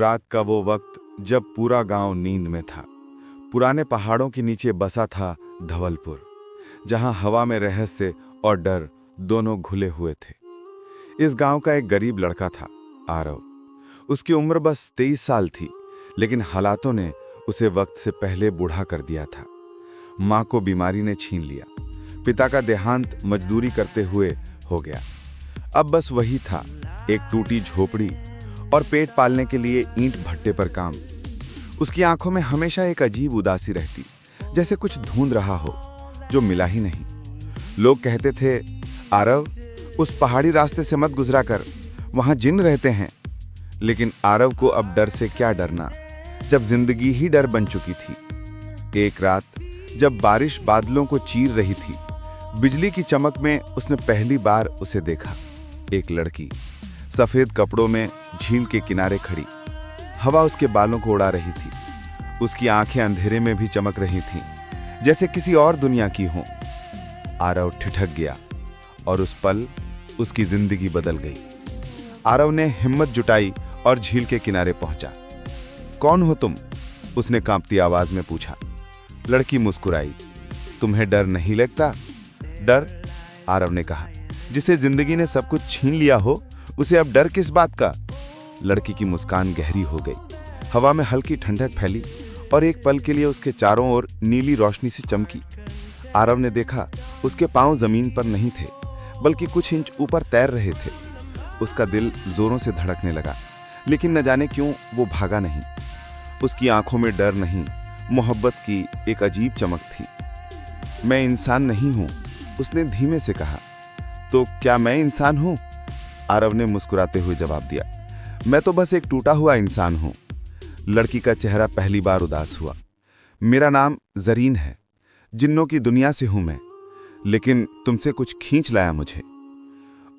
रात का वो वक्त जब पूरा गांव नींद में था। पुराने पहाड़ों के नीचे बसा था धवलपुर, जहां हवा में रहस्य और डर दोनों घुले हुए थे। इस गांव का एक गरीब लड़का था, आरव। उसकी उम्र बस 23 साल थी, लेकिन हालातों ने उसे वक्त से पहले बूढ़ा कर दिया था। मां को बीमारी ने छीन लिया, पिता का देहांत मजदूरी करते हुए हो गया। अब बस वही था, एक टूटी झोपड़ी और पेट पालने के लिए ईंट भट्टे पर काम। उसकी आंखों में हमेशा एक अजीब उदासी रहती, जैसे कुछ ढूंढ रहा हो जो मिला ही नहीं। लोग कहते थे, आरव, उस पहाड़ी रास्ते से मत गुजरा कर, वहां जिन रहते हैं। लेकिन आरव को अब डर से क्या डरना, जब जिंदगी ही डर बन चुकी थी। एक रात जब बारिश बादलों को चीर रही थी, बिजली की चमक में उसने पहली बार उसे देखा। एक लड़की सफेद कपड़ों में झील के किनारे खड़ी, हवा उसके बालों को उड़ा रही थी। उसकी आंखें अंधेरे में भी चमक रही थीं, जैसे किसी और दुनिया की हों। आरव ठिठक गया और उस पल उसकी जिंदगी बदल गई। आरव ने हिम्मत जुटाई और झील के किनारे पहुंचा। कौन हो तुम? उसने कांपती आवाज में पूछा। लड़की मुस्कुराई। तुम्हें डर नहीं लगता? डर? आरव ने कहा। जिसे जिंदगी ने सब कुछ छीन लिया हो, उसे अब डर किस बात का? लड़की की मुस्कान गहरी हो गई। हवा में हल्की ठंडक फैली और एक पल के लिए उसके चारों ओर नीली रोशनी से चमकी। आरव ने देखा, उसके पांव जमीन पर नहीं थे, बल्कि कुछ इंच ऊपर तैर रहे थे। उसका दिल जोरों से धड़कने लगा, लेकिन न जाने क्यों वो भागा नहीं। उसकी आंखों में डर नहीं, मोहब्बत की एक अजीब चमक थी। मैं इंसान नहीं हूं, उसने धीमे से कहा। तो क्या मैं इंसान हूं? आरव ने मुस्कुराते हुए जवाब दिया। मैं तो बस एक टूटा हुआ इंसान हूं। लड़की का चेहरा पहली बार उदास हुआ। मेरा नाम जरीन है, जिन्नों की दुनिया से हूं मैं, लेकिन तुमसे कुछ खींच लाया मुझे।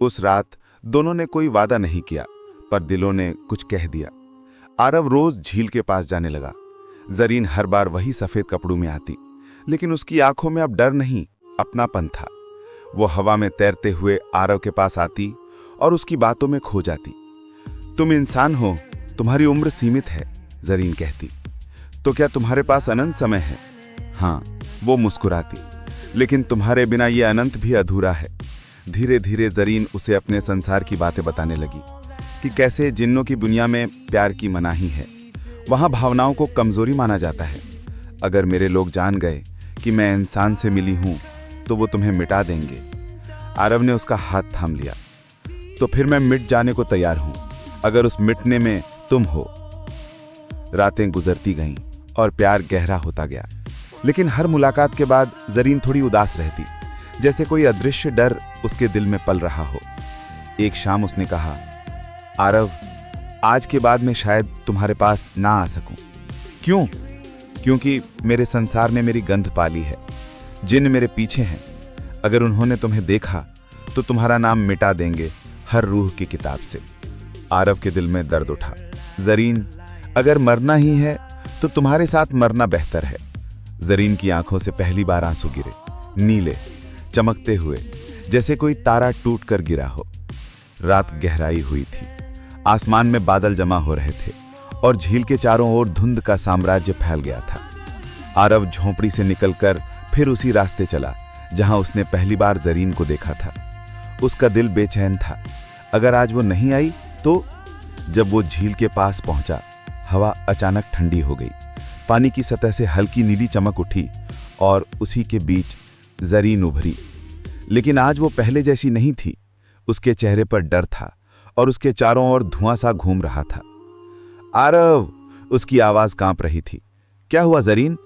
उस रात दोनों ने कोई वादा नहीं किया, पर दिलों ने कुछ कह दिया। आरव रोज झील के पास जाने लगा। जरीन हर बार वही सफेद कपड़ों में आती, लेकिन उसकी आंखों में अब डर नहीं, अपनापन था। वो हवा में तैरते हुए आरव के पास आती और उसकी बातों में खो जाती। तुम इंसान हो, तुम्हारी उम्र सीमित है, जरीन कहती। तो क्या तुम्हारे पास अनंत समय है? हाँ, वो मुस्कुराती। लेकिन तुम्हारे बिना ये अनंत भी अधूरा है। धीरे धीरे जरीन उसे अपने संसार की बातें बताने लगी कि कैसे जिन्नों की दुनिया में प्यार की मनाही है, वहां भावनाओं को कमजोरी माना जाता है। अगर मेरे लोग जान गए कि मैं इंसान से मिली हूं, तो वो तुम्हें मिटा देंगे। आरव ने उसका हाथ थाम लिया। तो फिर मैं मिट जाने को तैयार हूं, अगर उस मिटने में तुम हो। रातें गुजरती गईं और प्यार गहरा होता गया, लेकिन हर मुलाकात के बाद जरीन थोड़ी उदास रहती, जैसे कोई अदृश्य डर उसके दिल में पल रहा हो। एक शाम उसने कहा, आरव, आज के बाद मैं शायद तुम्हारे पास ना आ सकूं। क्यों? क्योंकि मेरे संसार ने मेरी गंध पाली है। जिन्न मेरे पीछे हैं। अगर उन्होंने तुम्हें देखा तो तुम्हारा नाम मिटा देंगे हर रूह की किताब से। आरव के दिल में दर्द उठा। जरीन, अगर मरना ही है तो तुम्हारे साथ मरना बेहतर है। जरीन की आंखों से पहली बार आंसू गिरे, नीले, चमकते हुए, जैसे कोई तारा टूट कर गिरा हो। रात गहराई हुई थी, आसमान में बादल जमा हो रहे थे और झील के चारों ओर धुंध का साम्राज्य फैल गया था। आरव झोंपड़ी से निकलकर फिर उसी रास्ते चला जहां उसने पहली बार जरीन को देखा था। उसका दिल बेचैन था, अगर आज वो नहीं आई तो। जब वो झील के पास पहुंचा, हवा अचानक ठंडी हो गई। पानी की सतह से हल्की नीली चमक उठी और उसी के बीच जरीन उभरी। लेकिन आज वो पहले जैसी नहीं थी। उसके चेहरे पर डर था और उसके चारों ओर धुआं सा घूम रहा था। आरव, उसकी आवाज कांप रही थी। क्या हुआ जरीन?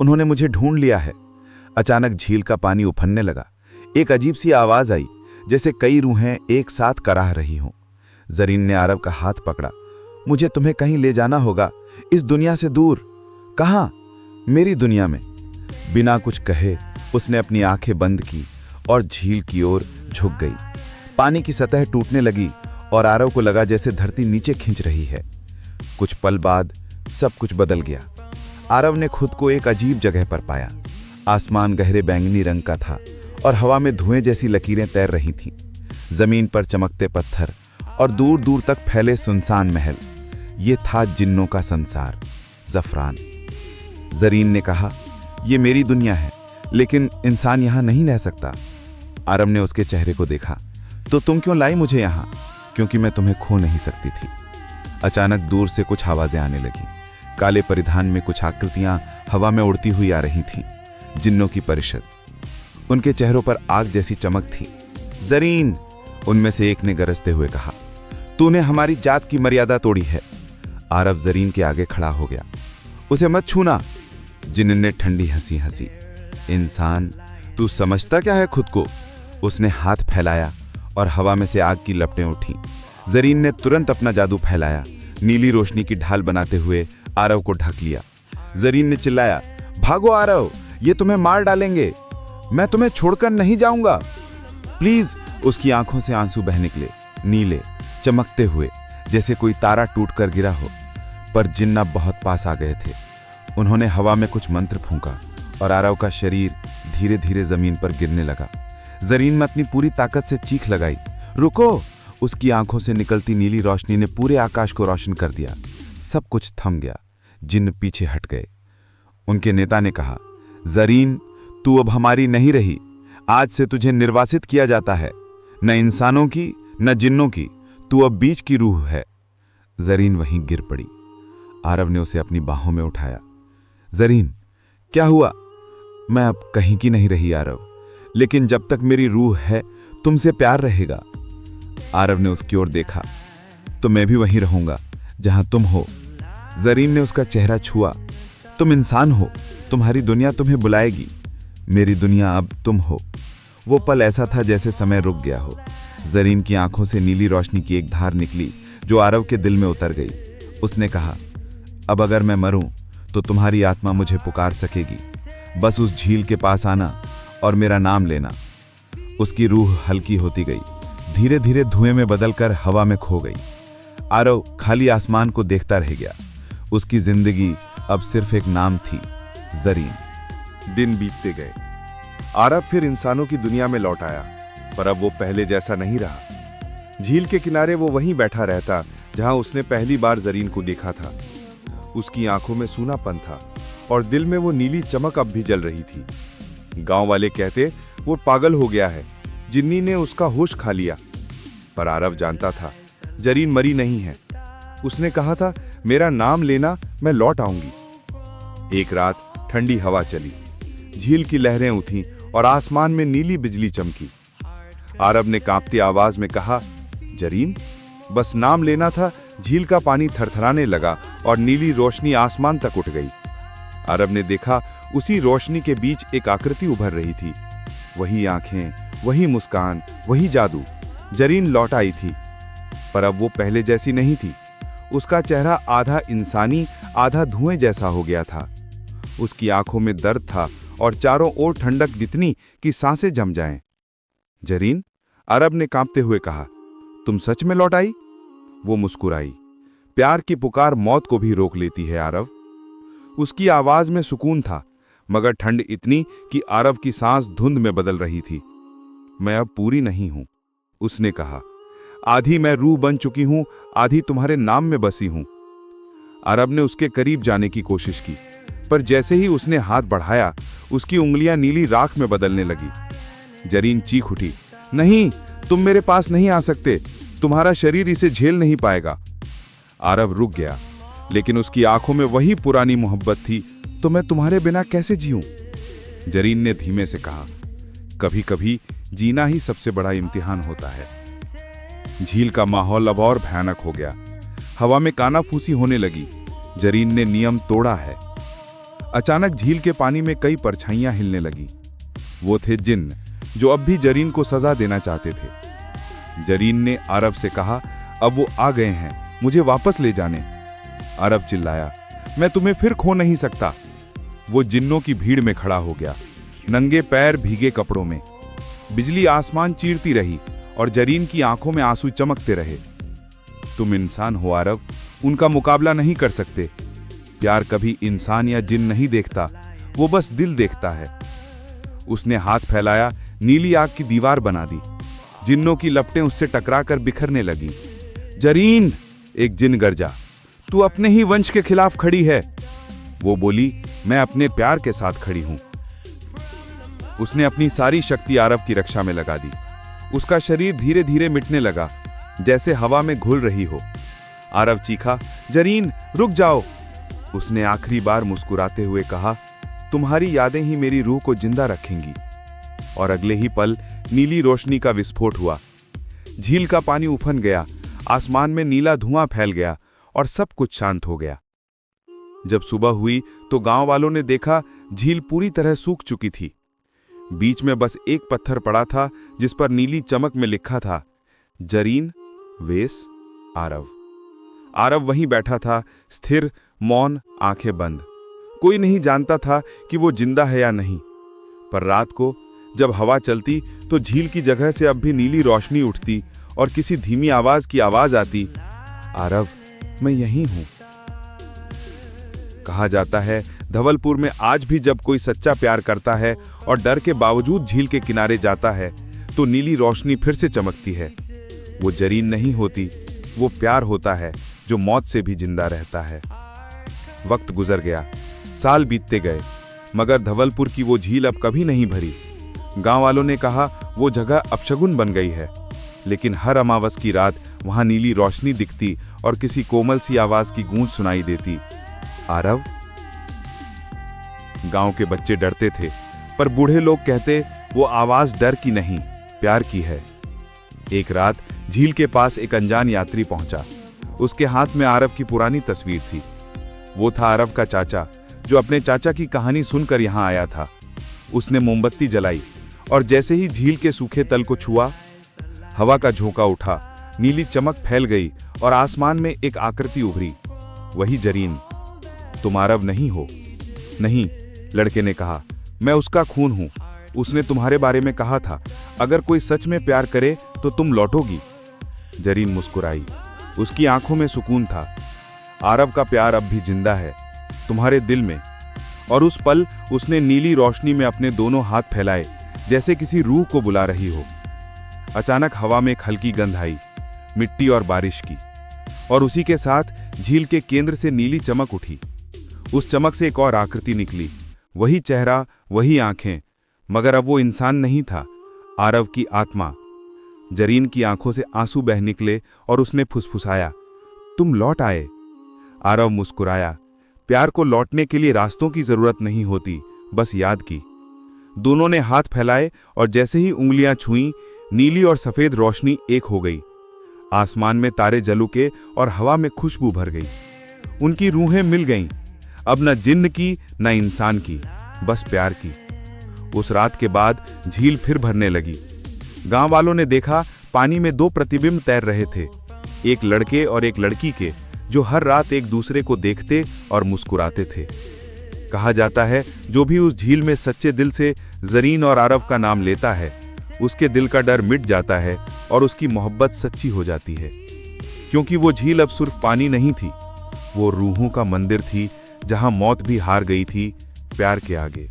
उन्होंने मुझे ढूंढ लिया है। अचानक झील का पानी उफनने लगा। एक अजीब सी आवाज आई, जैसे कई रूहें एक साथ कराह रही हों। जरीन ने आरव का हाथ पकड़ा। मुझे तुम्हें कहीं ले जाना होगा, इस दुनिया से दूर। कहां? मेरी दुनिया में। बिना कुछ कहे उसने अपनी आंखें बंद की और झील की ओर झुक गई। पानी की सतह टूटने लगी और आरव को लगा जैसे धरती नीचे खींच रही है। कुछ पल बाद सब कुछ बदल गया। आरव ने खुद को एक अजीब जगह पर पाया। आसमान गहरे बैंगनी रंग का था और हवा में धुएं जैसी लकीरें तैर रही थीं। जमीन पर चमकते पत्थर और दूर दूर तक फैले सुनसान महल। ये था जिन्नों का संसार, ज़फ़रान। ज़रीन ने कहा, ये मेरी दुनिया है, लेकिन इंसान यहाँ नहीं रह सकता। आरव ने उसके चेहरे को देखा। तो तुम क्यों लाई मुझे यहाँ? क्योंकि मैं तुम्हें खो नहीं सकती थी। अचानक दूर से कुछ आवाज़ें आने लगीं। काले परिधान में कुछ आकृतियां हवा में उड़ती हुई आ रही थीं। जिन्नों की परिषद। उनके चेहरों पर आग जैसी चमक थी। ज़रीन, उनमें से एक ने गरजते हुए कहा, तूने हमारी जात की मर्यादा तोड़ी है। आरव ज़रीन के आगे खड़ा हो गया। उसे मत छूना। जिन्न ने ठंडी हंसी हंसी। इंसान, तू समझता क्या है खुद को? उसने हाथ फैलाया और हवा में से आग की लपटें उठी। ज़रीन ने तुरंत अपना जादू फैलाया, नीली रोशनी की ढाल बनाते हुए आरव को ढक लिया। ज़रीन ने चिल्लाया, भागो आरव, ये तुम्हें मार डालेंगे। मैं तुम्हें छोड़कर नहीं जाऊंगा, प्लीज। उसकी आंखों से आंसू बह निकले, नीले, चमकते हुए, जैसे कोई तारा टूटकर गिरा हो। पर जिन्ना बहुत पास आ गए थे। उन्होंने हवा में कुछ मंत्र फूंका और आरव का शरीर धीरे धीरे जमीन पर गिरने लगा। ज़रीन में अपनी पूरी ताकत से चीख लगाई, रुको! उसकी आंखों से निकलती नीली रोशनी ने पूरे आकाश को रोशन कर दिया। सब कुछ थम गया। जिन्न पीछे हट गए। उनके नेता ने कहा, ज़रीन, तू अब हमारी नहीं रही। आज से तुझे निर्वासित किया जाता है, न इंसानों की न जिन्नों की। तू अब बीच की रूह है। ज़रीन वहीं गिर पड़ी। आरव ने उसे अपनी बाहों में उठाया। ज़रीन, क्या हुआ? मैं अब कहीं की नहीं रही आरव, लेकिन जब तक मेरी रूह है तुमसे प्यार रहेगा। आरव ने उसकी ओर देखा। तो मैं भी वहीं रहूंगा जहां तुम हो। ज़रीन ने उसका चेहरा छुआ। तुम इंसान हो, तुम्हारी दुनिया तुम्हें बुलाएगी। मेरी दुनिया अब तुम हो। वो पल ऐसा था जैसे समय रुक गया हो। ज़रीन की आंखों से नीली रोशनी की एक धार निकली जो आरव के दिल में उतर गई। उसने कहा, अब अगर मैं मरूं तो तुम्हारी आत्मा मुझे पुकार सकेगी। बस उस झील के पास आना और मेरा नाम लेना। उसकी रूह हल्की होती गई, धीरे धीरे धुएं में बदलकर हवा में खो गई। आरव खाली आसमान को देखता रह गया। उसकी जिंदगी अब सिर्फ एक नाम थी, ज़रीन। दिन बीतते गए। आरव फिर इंसानों की दुनिया में लौट आया, पर अब वो पहले जैसा नहीं रहा। झील के किनारे वो वहीं बैठा रहता जहां उसने पहली बार ज़रीन को देखा था। उसकी आंखों में सूनापन था और दिल में वो नीली चमक अब भी जल रही थी। गांव वाले कहते वो पागल हो गया है, जिन्नी ने उसका होश खा लिया। पर आरव जानता था ज़रीन मरी नहीं है। उसने कहा था, मेरा नाम लेना, मैं लौट आऊंगी। एक रात ठंडी हवा चली, झील की लहरें उठीं और आसमान में नीली बिजली चमकी। आरव ने कांपती आवाज में कहा, ज़रीन। बस नाम लेना था। झील का पानी थरथराने लगा और नीली रोशनी आसमान तक उठ गई। आरव ने देखा, उसी रोशनी के बीच एक आकृति उभर रही थी। वही आंखें, वही मुस्कान, वही जादू। ज़रीन लौट आई थी, पर अब वो पहले जैसी नहीं थी। उसका चेहरा आधा इंसानी आधा धुएं जैसा हो गया था। उसकी आंखों में दर्द था और चारों ओर ठंडक जितनी कि सांसें जम जाएं। ज़रीन, आरव ने कांपते हुए कहा, तुम सच में लौट आई? वो मुस्कुराई। प्यार की पुकार मौत को भी रोक लेती है आरव। उसकी आवाज में सुकून था, मगर ठंड इतनी कि आरव की सांस धुंध में बदल रही थी। मैं अब पूरी नहीं हूं, उसने कहा। आधी मैं रूह बन चुकी हूं, आधी तुम्हारे नाम में बसी हूं। आरव ने उसके करीब जाने की कोशिश की, पर जैसे ही उसने हाथ बढ़ाया, उसकी उंगलियां नीली राख में बदलने लगी। ज़रीन चीख उठी, नहीं, तुम मेरे पास नहीं आ सकते। तुम्हारा शरीर इसे झेल नहीं पाएगा। आरव रुक गया, लेकिन उसकी आंखों में वही पुरानी मोहब्बत थी। तो मैं तुम्हारे बिना कैसे जीऊं? ज़रीन ने धीमे से कहा, कभी कभी जीना ही सबसे बड़ा इम्तिहान होता है। झील का माहौल अब और भयानक हो गया। हवा में कानाफूसी होने लगी। ज़रीन ने नियम तोड़ा है। अचानक झील के पानी में कई परछाइयां हिलने लगी। वो थे जिन्न, जो अब भी ज़रीन को सजा देना चाहते थे। ज़रीन ने आरव से कहा, अब वो आ गए हैं, मुझे वापस ले जाने। आरव चिल्लाया, मैं तुम्हें फिर खो नहीं सकता। वो जिन्नों की भीड़ में खड़ा हो गया, नंगे पैर, भीगे कपड़ों में। बिजली आसमान चीरती रही और ज़रीन की आंखों में आंसू चमकते रहे। तुम इंसान हो आरव, उनका मुकाबला नहीं कर सकते। प्यार कभी इंसान या जिन नहीं देखता, वो बस दिल देखता है। उसने हाथ फैलाया, नीली आग की दीवार बना दी। जिन्नों की लपटें उससे टकराकर बिखरने लगीं। ज़रीन, एक जिन गरजा, तू अपने ही वंश के खिलाफ खड़ी है। वो बोली, मैं अपने प्यार के साथ खड़ी हूं। उसने अपनी सारी शक्ति आरव की रक्षा में लगा दी। उसका शरीर धीरे धीरे मिटने लगा, जैसे हवा में घुल रही हो। आरव चीखा, जरीन रुक जाओ। उसने आखिरी बार मुस्कुराते हुए कहा, तुम्हारी यादें ही मेरी रूह को जिंदा रखेंगी। और अगले ही पल नीली रोशनी का विस्फोट हुआ। झील का पानी उफन गया, आसमान में नीला धुआं फैल गया और सब कुछ शांत हो गया। जब सुबह हुई तो गांव वालों ने देखा झील पूरी तरह सूख चुकी थी। बीच में बस एक पत्थर पड़ा था जिस पर नीली चमक में लिखा था, जरीन वेस आरव। आरव वहीं बैठा था, स्थिर, मौन, आंखें बंद। कोई नहीं जानता था कि वो जिंदा है या नहीं। पर रात को जब हवा चलती तो झील की जगह से अब भी नीली रोशनी उठती और किसी धीमी आवाज की आवाज आती, आरव मैं यहीं हूं। कहा जाता है धवलपुर में आज भी जब कोई सच्चा प्यार करता है और डर के बावजूद झील के किनारे जाता है तो नीली रोशनी फिर से चमकती है। वो जरीन नहीं होती, वो प्यार होता है जो मौत से भी जिंदा रहता है। वक्त गुजर गया, साल बीतते गए, मगर धवलपुर की वो झील अब कभी नहीं भरी। गांव वालों ने कहा वो जगह अपशगुन बन गई है, लेकिन हर अमावस की रात वहां नीली रोशनी दिखती और किसी कोमल सी आवाज की गूंज सुनाई देती, आरव। गांव के बच्चे डरते थे, पर बूढ़े लोग कहते वो आवाज डर की नहीं, प्यार की है। एक रात झील के पास एक अनजान यात्री पहुंचा। उसके हाथ में आरव की पुरानी तस्वीर थी। वो था आरव का चाचा, जो अपने चाचा की कहानी सुनकर यहां आया था। उसने मोमबत्ती जलाई और जैसे ही झील के सूखे तल को छुआ, हवा का झोंका उठा, नीली चमक फैल गई और आसमान में एक आकृति उभरी। वही जरीन। तुम आरव नहीं हो। नहीं, लड़के ने कहा, मैं उसका खून हूं। उसने तुम्हारे बारे में कहा था, अगर कोई सच में प्यार करे तो तुम लौटोगी। जरीन मुस्कुराई। उसकी आंखों में सुकून था। आरव का प्यार अब भी जिंदा है, तुम्हारे दिल में। और उस पल उसने नीली रोशनी में अपने दोनों हाथ फैलाए, जैसे किसी रूह को बुला रही हो। अचानक हवा में एक हल्की गंध आई, मिट्टी और बारिश की। और उसी के साथ झील के केंद्र से नीली चमक उठी। उस चमक से एक और आकृति निकली। वही चेहरा, वही आंखें, मगर अब वो इंसान नहीं था, आरव की आत्मा। जरीन की आंखों से आंसू बह निकले और उसने फुसफुसाया, तुम लौट आए। आरव मुस्कुराया। प्यार को लौटने के लिए रास्तों की जरूरत नहीं होती, बस याद की। दोनों ने हाथ फैलाए और जैसे ही उंगलियां छुईं, नीली और सफेद रोशनी एक हो गई। आसमान में तारे जल उके और हवा में खुशबू भर गई। उनकी रूहें मिल गईं, अब न जिन्न की न इंसान की, बस प्यार की। उस रात के बाद झील फिर भरने लगी। गांव वालों ने देखा पानी में दो प्रतिबिंब तैर रहे थे, एक लड़के और एक लड़की के, जो हर रात एक दूसरे को देखते और मुस्कुराते थे। कहा जाता है जो भी उस झील में सच्चे दिल से जरीन और आरव का नाम लेता है, उसके दिल का डर मिट जाता है और उसकी मोहब्बत सच्ची हो जाती है। क्योंकि वो झील अब सिर्फ पानी नहीं थी, वो रूहों का मंदिर थी, जहां मौत भी हार गई थी प्यार के आगे।